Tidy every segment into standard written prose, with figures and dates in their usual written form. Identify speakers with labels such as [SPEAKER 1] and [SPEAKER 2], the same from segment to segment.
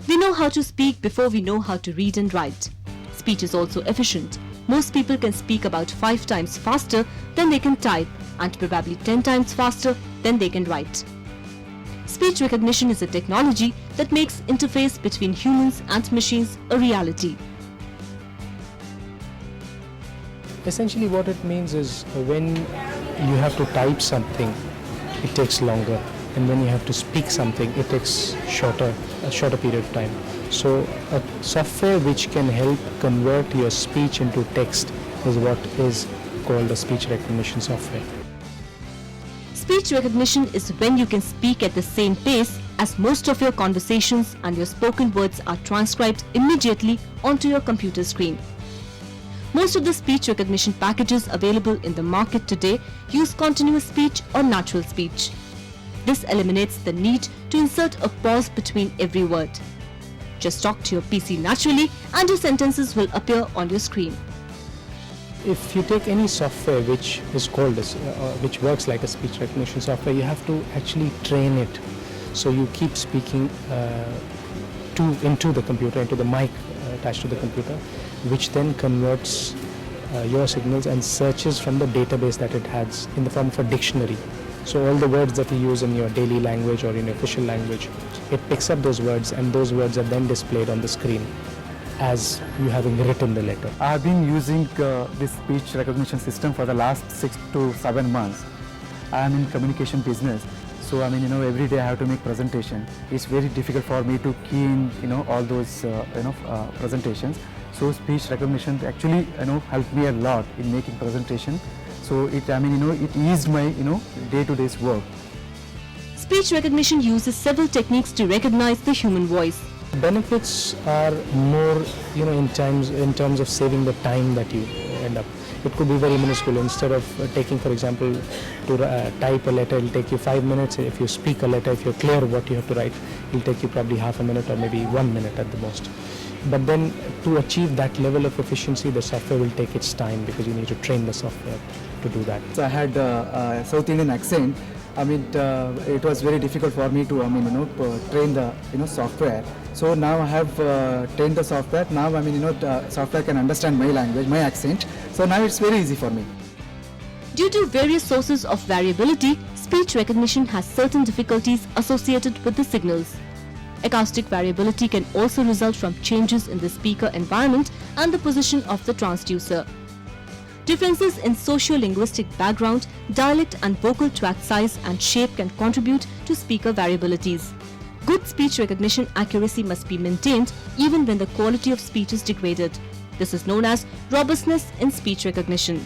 [SPEAKER 1] We know how to speak before we know how to read and write. Speech is also efficient. Most people can speak about 5 times faster than they can type and probably 10 times faster than they can write. Speech recognition is a technology that makes interface between humans and machines a reality.
[SPEAKER 2] Essentially what it means is when you have to type something, it takes longer, and when you have to speak something, it takes a shorter period of time. So a software which can help convert your speech into text is what is called a speech recognition software.
[SPEAKER 1] Speech recognition is when you can speak at the same pace as most of your conversations and your spoken words are transcribed immediately onto your computer screen. Most of the speech recognition packages available in the market today use continuous speech or natural speech. This eliminates the need to insert a pause between every word. Just talk to your PC naturally and your sentences will appear on your screen.
[SPEAKER 2] If you take any software which is called which works like a speech recognition software, you have to actually train it. So you keep speaking into the computer, into the mic attached to the computer, which then converts your signals and searches from the database that it has in the form of a dictionary. So all the words that you use in your daily language or in your official language, it picks up those words, and those words are then displayed on the screen as you having written the letter.
[SPEAKER 3] I've been using this speech recognition system for the last 6 to 7 months. I am in communication business, so every day I have to make presentation. It's very difficult for me to key in all those presentations. So speech recognition actually helped me a lot in making presentation. So it eased my day-to-day work.
[SPEAKER 1] Speech recognition uses several techniques to recognize the human voice.
[SPEAKER 2] Benefits are more, in terms of saving the time that you end up. It could be very minuscule. Instead of taking, for example, to type a letter, it'll take you 5 minutes. If you speak a letter, if you're clear what you have to write, it'll take you probably half a minute or maybe 1 minute at the most. But then to achieve that level of efficiency, the software will take its time because you need to train the software to do that.
[SPEAKER 3] So I had a South Indian accent. It was very difficult for me to train the software. So now I have trained the software. Now the software can understand my language, my accent. So now it's very easy for me.
[SPEAKER 1] Due to various sources of variability, speech recognition has certain difficulties associated with the signals. Acoustic variability can also result from changes in the speaker environment and the position of the transducer. Differences in socio-linguistic background, dialect and vocal tract size and shape can contribute to speaker variabilities. Good speech recognition accuracy must be maintained even when the quality of speech is degraded. This is known as robustness in speech recognition.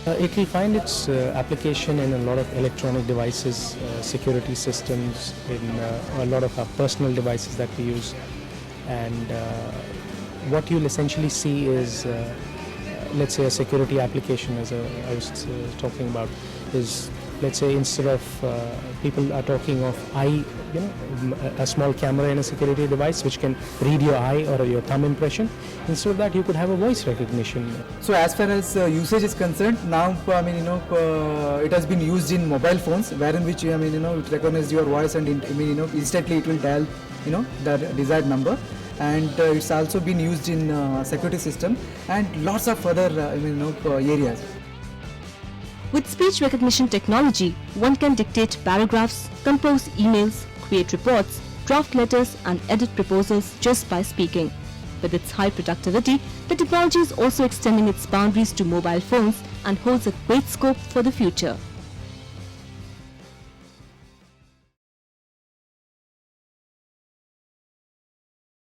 [SPEAKER 2] It will find its application in a lot of electronic devices, security systems, in a lot of our personal devices that we use. And what you'll essentially see is, let's say a security application, as I was talking about, is, let's say, instead of people are talking of a small camera in a security device which can read your eye or your thumb impression. Instead of that, you could have a voice recognition.
[SPEAKER 3] So as far as usage is concerned, now it has been used in mobile phones, wherein which it recognizes your voice and instantly it will dial the desired number. And it's also been used in security system and lots of other areas.
[SPEAKER 1] With speech recognition technology, one can dictate paragraphs, compose emails, create reports, draft letters and edit proposals just by speaking. With its high productivity, the technology is also extending its boundaries to mobile phones and holds a great scope for the future.